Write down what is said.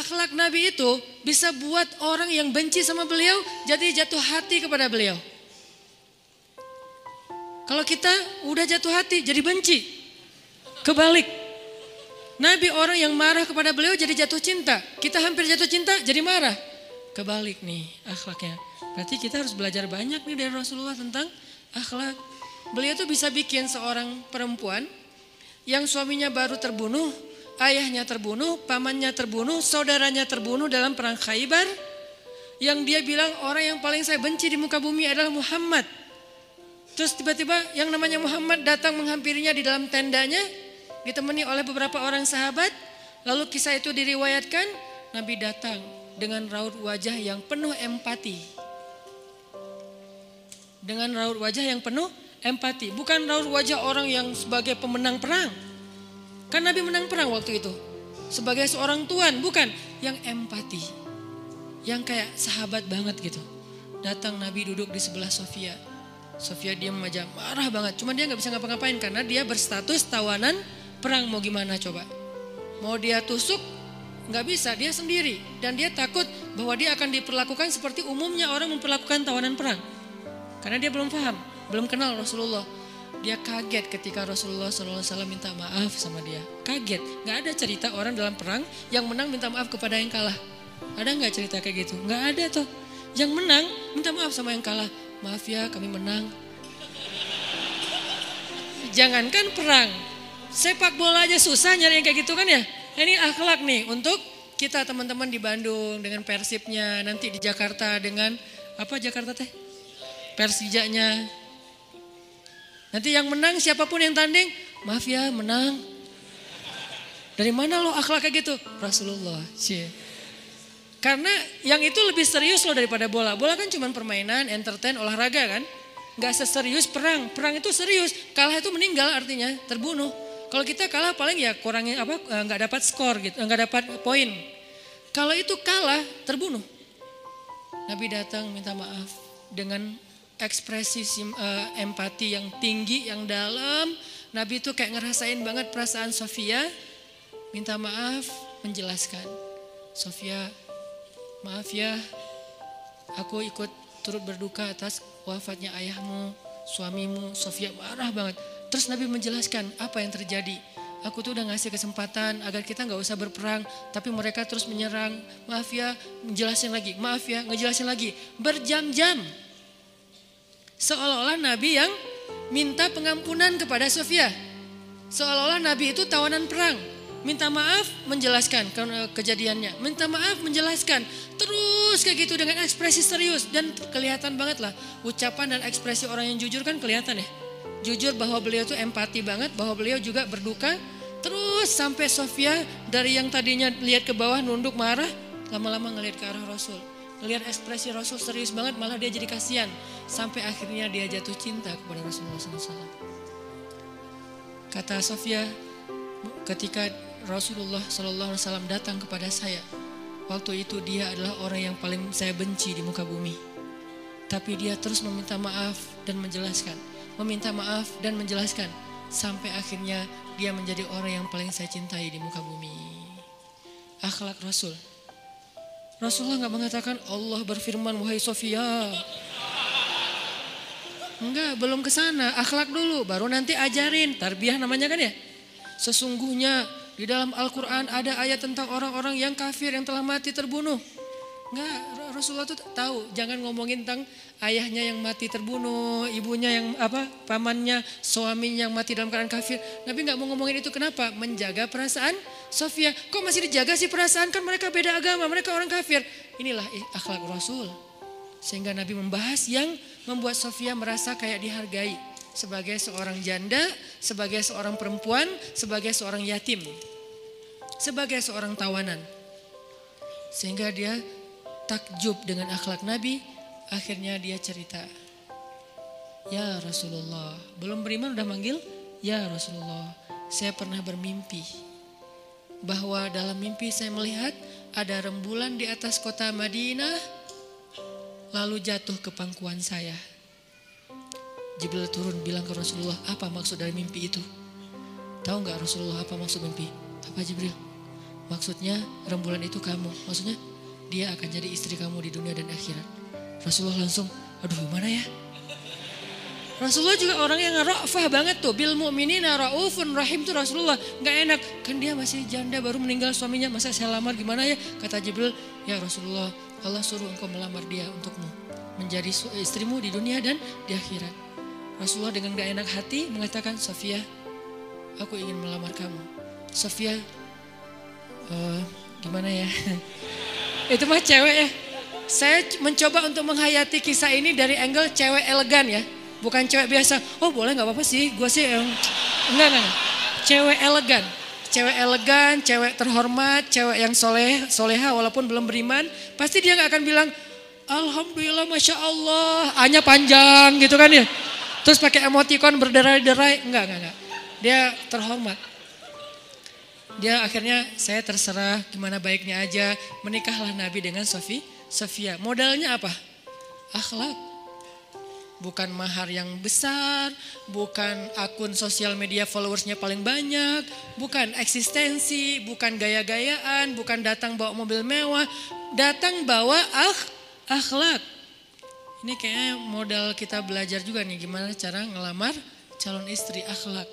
akhlak Nabi itu bisa buat orang yang benci sama beliau jadi jatuh hati kepada beliau. Kalau kita udah jatuh hati jadi benci. Kebalik. Nabi orang yang marah kepada beliau jadi jatuh cinta. Kita hampir jatuh cinta jadi marah. Kebalik nih akhlaknya. Berarti kita harus belajar banyak nih dari Rasulullah tentang akhlak. Beliau tuh bisa bikin seorang perempuan yang suaminya baru terbunuh, ayahnya terbunuh, pamannya terbunuh, saudaranya terbunuh dalam perang Khaybar. Yang dia bilang orang yang paling saya benci di muka bumi adalah Muhammad. Terus tiba-tiba yang namanya Muhammad datang menghampirinya di dalam tendanya, ditemani oleh beberapa orang sahabat. Lalu kisah itu diriwayatkan, Nabi datang dengan raut wajah yang penuh empati. Dengan raut wajah yang penuh empati. Bukan raut wajah orang yang sebagai pemenang perang. Kan Nabi menang perang waktu itu. Sebagai seorang tuan, bukan. Yang empati. Yang kayak sahabat banget gitu. Datang Nabi duduk di sebelah Sofia. Sofia diam aja, marah banget. Cuma dia gak bisa ngapa-ngapain karena dia berstatus tawanan perang. Mau gimana coba? Mau dia tusuk? Gak bisa, dia sendiri. Dan dia takut bahwa dia akan diperlakukan seperti umumnya orang memperlakukan tawanan perang. Karena dia belum paham, belum kenal Rasulullah. Dia kaget ketika Rasulullah SAW minta maaf sama dia. Kaget, gak ada cerita orang dalam perang yang menang minta maaf kepada yang kalah. Ada gak cerita kayak gitu? Gak ada tuh. Yang menang minta maaf sama yang kalah. Maaf ya kami menang. Jangankan perang, sepak bola aja susah nyari yang kayak gitu kan ya. Ini akhlak nih untuk kita teman-teman di Bandung dengan Persibnya, nanti di Jakarta dengan apa Jakarta teh? Persijanya. Nanti yang menang siapapun yang tanding, maaf ya menang. Dari mana lo akhlak kayak gitu? Rasulullah. Karena yang itu lebih serius loh daripada bola. Bola kan cuma permainan, entertain, olahraga kan. Gak seserius perang. Perang itu serius. Kalah itu meninggal artinya terbunuh. Kalau kita kalah paling ya kurangin apa? Gak dapat skor gitu, gak dapat poin. Kalau itu kalah terbunuh. Nabi datang minta maaf dengan ekspresi empati yang tinggi, yang dalam. Nabi itu kayak ngerasain banget perasaan Sofia. Minta maaf, menjelaskan. Sofia, maaf ya, aku ikut turut berduka atas wafatnya ayahmu, suamimu. Sofia marah banget. Terus Nabi menjelaskan apa yang terjadi. Aku tuh udah ngasih kesempatan agar kita gak usah berperang. Tapi mereka terus menyerang. Maaf ya, ngejelasin lagi. Maaf ya, ngejelasin lagi. Berjam-jam. Seolah-olah Nabi yang minta pengampunan kepada Sofia. Seolah-olah Nabi itu tawanan perang. Minta maaf, menjelaskan kejadiannya. Minta maaf, menjelaskan. Terus kayak gitu dengan ekspresi serius. Dan kelihatan banget lah. Ucapan dan ekspresi orang yang jujur kan kelihatan ya. Jujur bahwa beliau tuh empati banget. Bahwa beliau juga berduka. Terus sampai Sofia dari yang tadinya lihat ke bawah nunduk marah. Lama-lama ngelihat ke arah Rasul. Ngelihat ekspresi Rasul serius banget. Malah dia jadi kasihan. Sampai akhirnya dia jatuh cinta kepada Rasulullah SAW. Kata Sofia, ketika Rasulullah SAW datang kepada saya, waktu itu dia adalah orang yang paling saya benci di muka bumi. Tapi dia terus meminta maaf dan menjelaskan. Meminta maaf dan menjelaskan. Sampai akhirnya dia menjadi orang yang paling saya cintai di muka bumi. Akhlak Rasul. Rasulullah gak mengatakan Allah berfirman wahai Sofia. Enggak, belum ke sana. Akhlak dulu, baru nanti ajarin. Tarbiyah namanya kan ya. Sesungguhnya di dalam Al-Quran ada ayat tentang orang-orang yang kafir yang telah mati terbunuh. Enggak, Rasulullah tuh tahu. Jangan ngomongin tentang ayahnya yang mati terbunuh, ibunya yang pamannya, suaminya yang mati dalam keadaan kafir. Nabi enggak mau ngomongin itu, kenapa? Menjaga perasaan Sofia. Kok masih dijaga sih perasaan? Kan mereka beda agama, mereka orang kafir. Inilah akhlak Rasul. Sehingga Nabi membahas yang membuat Sofia merasa kayak dihargai. Sebagai seorang janda, sebagai seorang perempuan, sebagai seorang yatim. Sebagai seorang tawanan. Sehingga dia takjub dengan akhlak Nabi. Akhirnya dia cerita. Ya Rasulullah. Belum beriman udah manggil. Ya Rasulullah. Saya pernah bermimpi. Bahwa dalam mimpi saya melihat ada rembulan di atas kota Madinah. Lalu jatuh ke pangkuan saya. Jibril turun bilang ke Rasulullah, apa maksud dari mimpi itu? Tahu gak Rasulullah apa maksud mimpi? Apa Jibril? Maksudnya rembulan itu kamu. Maksudnya dia akan jadi istri kamu di dunia dan akhirat. Rasulullah langsung, aduh gimana ya? Rasulullah juga orang yang ra'fah banget tuh. Bil mu'minina ra'ufun rahim tuh Rasulullah. Gak enak, kan dia masih janda baru meninggal suaminya. Masa saya lamar gimana ya? Kata Jibril, ya Rasulullah, Allah suruh engkau melamar dia untukmu. Menjadi istrimu di dunia dan di akhirat. Rasulullah dengan gak enak hati mengatakan, Sofia, aku ingin melamar kamu. Sofia, gimana ya? Itu mah cewek ya. Saya mencoba untuk menghayati kisah ini dari angle cewek elegan ya. Bukan cewek biasa, oh boleh gak apa-apa sih, gue sih enggak. Cewek elegan, cewek terhormat, cewek yang soleha walaupun belum beriman. Pasti dia gak akan bilang, Alhamdulillah Masya Allah, A-nya panjang gitu kan ya. Terus pakai emoticon berderai-derai, enggak. Dia terhormat. Dia akhirnya saya terserah gimana baiknya aja, menikahlah Nabi dengan Sofia. Modalnya apa? Akhlak. Bukan mahar yang besar, bukan akun sosial media followersnya paling banyak, bukan eksistensi, bukan gaya-gayaan, bukan datang bawa mobil mewah, datang bawa akhlak. Ini kayaknya modal kita belajar juga nih gimana cara ngelamar calon istri, akhlak.